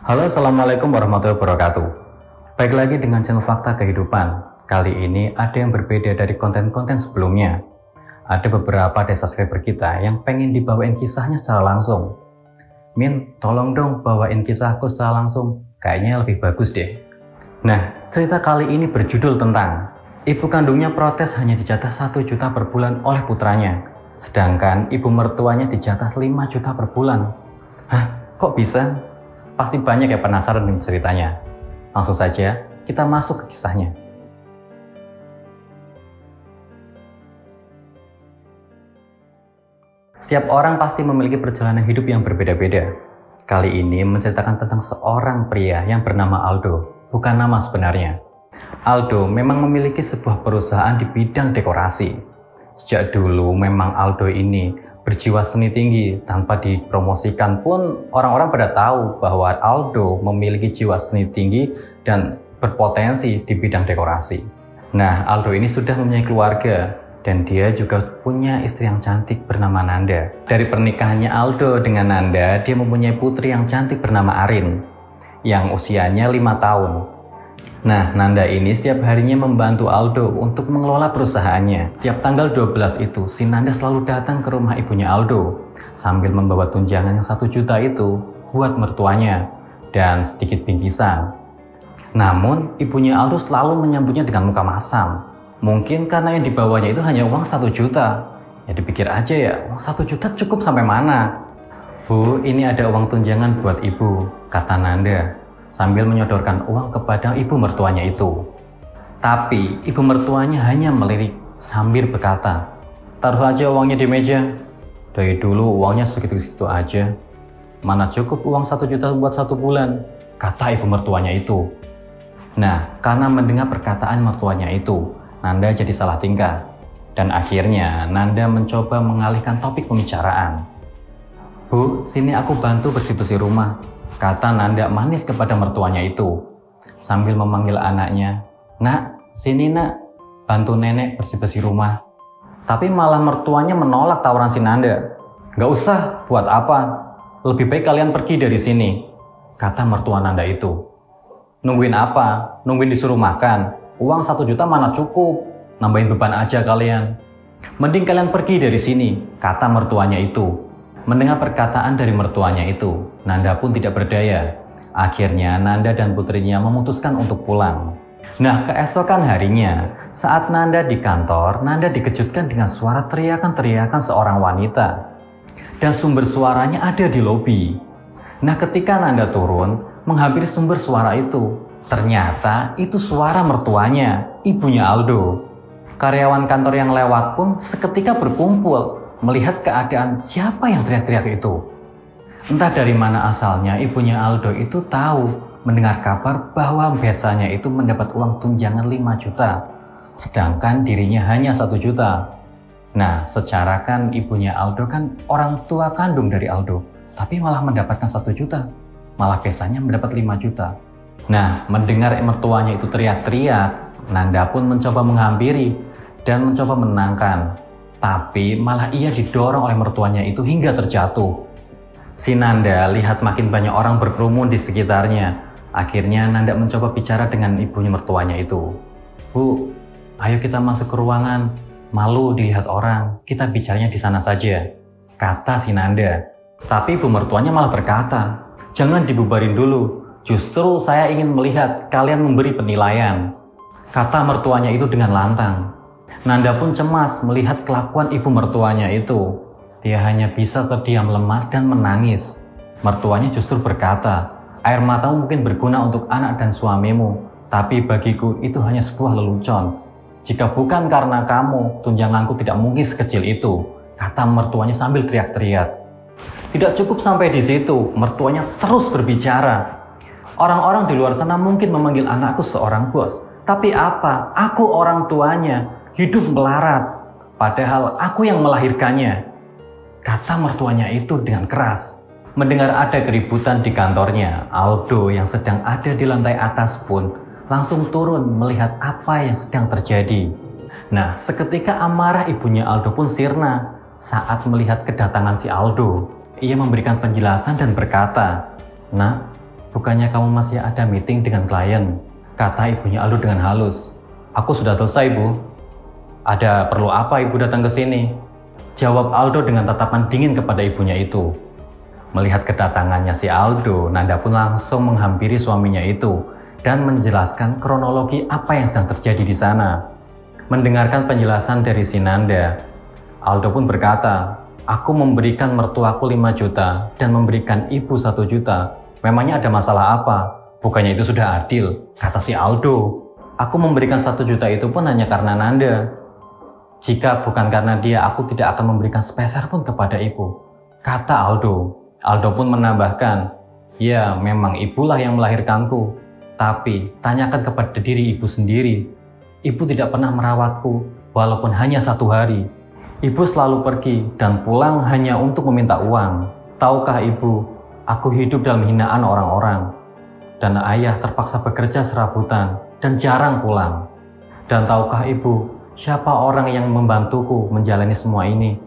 Halo, assalamualaikum warahmatullahi wabarakatuh. Baik lagi dengan channel Fakta Kehidupan. Kali ini ada yang berbeda dari konten-konten sebelumnya. Ada beberapa dari subscriber kita yang pengen dibawain kisahnya secara langsung. Min, tolong dong bawain kisahku secara langsung. Kayaknya lebih bagus deh. Nah, cerita kali ini berjudul tentang ibu kandungnya protes hanya dijatah 1 juta per bulan oleh putranya. Sedangkan ibu mertuanya dijatah 5 juta per bulan. Hah, kok bisa? Pasti banyak yang penasaran dengan ceritanya. Langsung saja kita masuk ke kisahnya. Setiap orang pasti memiliki perjalanan hidup yang berbeda-beda. Kali ini menceritakan tentang seorang pria yang bernama Aldo, bukan nama sebenarnya. Aldo memang memiliki sebuah perusahaan di bidang dekorasi. Sejak dulu memang Aldo ini berjiwa seni tinggi. Tanpa dipromosikan pun orang-orang pada tahu bahwa Aldo memiliki jiwa seni tinggi dan berpotensi di bidang dekorasi. Nah, Aldo ini sudah mempunyai keluarga dan dia juga punya istri yang cantik bernama Nanda. Dari pernikahannya Aldo dengan Nanda, dia mempunyai putri yang cantik bernama Arin yang usianya 5 tahun. Nah, Nanda ini setiap harinya membantu Aldo untuk mengelola perusahaannya. Tiap tanggal 12 itu, si Nanda selalu datang ke rumah ibunya Aldo sambil membawa tunjangan yang 1 juta itu buat mertuanya dan sedikit bingkisan. Namun, ibunya Aldo selalu menyambutnya dengan muka masam. Mungkin karena yang dibawanya itu hanya uang 1 juta. Ya dipikir aja ya, uang 1 juta cukup sampai mana? Bu, ini ada uang tunjangan buat ibu, kata Nanda sambil menyodorkan uang kepada ibu mertuanya itu. Tapi ibu mertuanya hanya melirik sambil berkata, "Taruh aja uangnya di meja. Dari dulu uangnya segitu-segitu aja. Mana cukup uang 1 juta buat 1 bulan?" kata ibu mertuanya itu. Nah, karena mendengar perkataan mertuanya itu, Nanda jadi salah tingkah. Dan akhirnya Nanda mencoba mengalihkan topik pembicaraan. "Bu, sini aku bantu bersih-bersih rumah," kata Nanda manis kepada mertuanya itu. Sambil memanggil anaknya, "Nak, sini nak, bantu nenek bersih-bersih rumah." Tapi malah mertuanya menolak tawaran si Nanda. "Gak usah, buat apa? Lebih baik kalian pergi dari sini," kata mertua Nanda itu. "Nungguin apa? Nungguin disuruh makan? Uang 1 juta mana cukup? Nambahin beban aja kalian. Mending kalian pergi dari sini," kata mertuanya itu. Mendengar perkataan dari mertuanya itu, Nanda pun tidak berdaya. Akhirnya Nanda dan putrinya memutuskan untuk pulang. Nah, keesokan harinya, saat Nanda di kantor, Nanda dikejutkan dengan suara teriakan-teriakan seorang wanita. Dan sumber suaranya ada di lobi. Nah, ketika Nanda turun, menghampiri sumber suara itu, ternyata itu suara mertuanya, ibunya Aldo. Karyawan kantor yang lewat pun seketika berkumpul melihat keadaan siapa yang teriak-teriak itu. Entah dari mana asalnya ibunya Aldo itu tahu mendengar kabar bahwa biasanya itu mendapat uang tunjangan 5 juta, sedangkan dirinya hanya 1 juta. Nah, secara kan ibunya Aldo kan orang tua kandung dari Aldo, tapi malah mendapatkan 1 juta, malah biasanya mendapat 5 juta. Nah, mendengar mertuanya itu teriak-teriak, Nanda pun mencoba menghampiri dan mencoba menenangkan. Tapi malah ia didorong oleh mertuanya itu hingga terjatuh. Si Nanda lihat makin banyak orang berkerumun di sekitarnya. Akhirnya Nanda mencoba bicara dengan ibunya mertuanya itu. "Bu, ayo kita masuk ke ruangan. Malu dilihat orang, kita bicaranya di sana saja," kata si Nanda. Tapi ibu mertuanya malah berkata, "Jangan dibubarin dulu. Justru saya ingin melihat kalian memberi penilaian," kata mertuanya itu dengan lantang. Nanda pun cemas melihat kelakuan ibu mertuanya itu. Dia hanya bisa terdiam lemas dan menangis. Mertuanya justru berkata, "Air matamu mungkin berguna untuk anak dan suamimu, tapi bagiku itu hanya sebuah lelucon. Jika bukan karena kamu, tunjanganku tidak mungkin sekecil itu," kata mertuanya sambil teriak-teriak. Tidak cukup sampai di situ, mertuanya terus berbicara. "Orang-orang di luar sana mungkin memanggil anakku seorang bos, tapi apa? Aku orang tuanya. Hidup melarat, padahal aku yang melahirkannya," kata mertuanya itu dengan keras. Mendengar ada keributan di kantornya, Aldo yang sedang ada di lantai atas pun langsung turun melihat apa yang sedang terjadi. Nah, seketika amarah ibunya Aldo pun sirna saat melihat kedatangan si Aldo. Ia memberikan penjelasan dan berkata, "Nak, bukannya kamu masih ada meeting dengan klien? Kata ibunya Aldo dengan halus. Aku sudah selesai, Bu. Ada perlu apa ibu datang ke sini? Jawab Aldo dengan tatapan dingin kepada ibunya itu. Melihat kedatangannya si Aldo, Nanda pun langsung menghampiri suaminya itu dan menjelaskan kronologi apa yang sedang terjadi di sana. Mendengarkan penjelasan dari si Nanda, Aldo pun berkata, aku memberikan mertuaku 5 juta dan memberikan ibu 1 juta. Memangnya ada masalah apa? Bukannya itu sudah adil, kata si Aldo. Aku memberikan 1 juta itu pun hanya karena Nanda. Jika bukan karena dia, aku tidak akan memberikan sepeser pun kepada ibu, kata Aldo. Aldo pun menambahkan, ya memang ibulah yang melahirkanku. Tapi tanyakan kepada diri ibu sendiri. Ibu tidak pernah merawatku, walaupun hanya 1 hari. Ibu selalu pergi dan pulang hanya untuk meminta uang. Tahukah ibu, aku hidup dalam hinaan orang-orang. Dan ayah terpaksa bekerja serabutan dan jarang pulang. Dan tahukah ibu, siapa orang yang membantuku menjalani semua ini?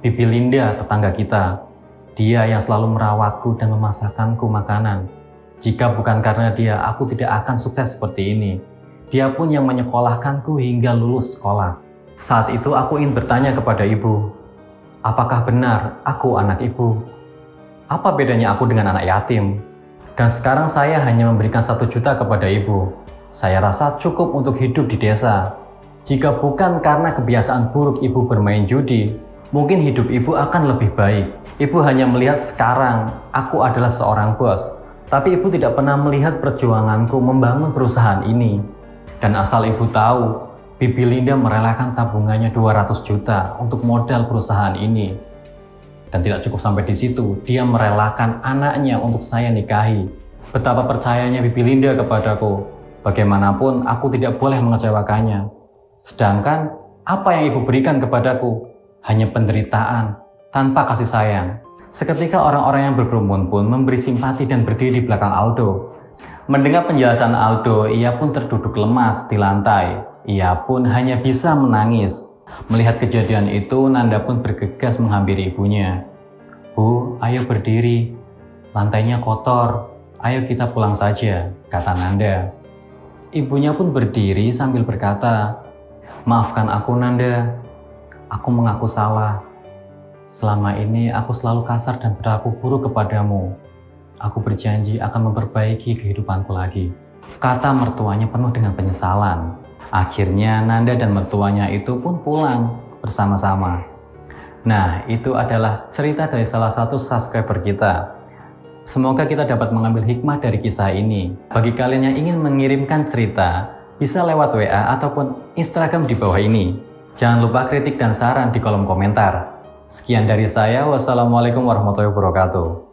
Bibi Linda, tetangga kita. Dia yang selalu merawatku dan memasakkanku makanan. Jika bukan karena dia, aku tidak akan sukses seperti ini. Dia pun yang menyekolahkanku hingga lulus sekolah. Saat itu aku ingin bertanya kepada ibu, apakah benar aku anak ibu? Apa bedanya aku dengan anak yatim? Dan sekarang saya hanya memberikan 1 juta kepada ibu. Saya rasa cukup untuk hidup di desa. Jika bukan karena kebiasaan buruk ibu bermain judi, mungkin hidup ibu akan lebih baik. Ibu hanya melihat sekarang aku adalah seorang bos. Tapi ibu tidak pernah melihat perjuanganku membangun perusahaan ini. Dan asal ibu tahu, Bibi Linda merelakan tabungannya 200 juta untuk modal perusahaan ini. Dan tidak cukup sampai di situ, dia merelakan anaknya untuk saya nikahi. Betapa percayanya Bibi Linda kepadaku. Bagaimanapun, aku tidak boleh mengecewakannya. Sedangkan, apa yang ibu berikan kepadaku? Hanya penderitaan, tanpa kasih sayang. Seketika orang-orang yang berkerumun pun memberi simpati dan berdiri di belakang Aldo. Mendengar penjelasan Aldo, ia pun terduduk lemas di lantai. Ia pun hanya bisa menangis. Melihat kejadian itu, Nanda pun bergegas menghampiri ibunya. Bu, ayo berdiri. Lantainya kotor. Ayo kita pulang saja, kata Nanda. Ibunya pun berdiri sambil berkata, maafkan aku Nanda. Aku mengaku salah. Selama ini aku selalu kasar dan berlaku buruk kepadamu. Aku berjanji akan memperbaiki kehidupanku lagi, kata mertuanya penuh dengan penyesalan. Akhirnya Nanda dan mertuanya itu pun pulang bersama-sama. Nah, itu adalah cerita dari salah satu subscriber kita. Semoga kita dapat mengambil hikmah dari kisah ini. Bagi kalian yang ingin mengirimkan cerita, bisa lewat WA ataupun Instagram di bawah ini. Jangan lupa kritik dan saran di kolom komentar. Sekian dari saya, wassalamualaikum warahmatullahi wabarakatuh.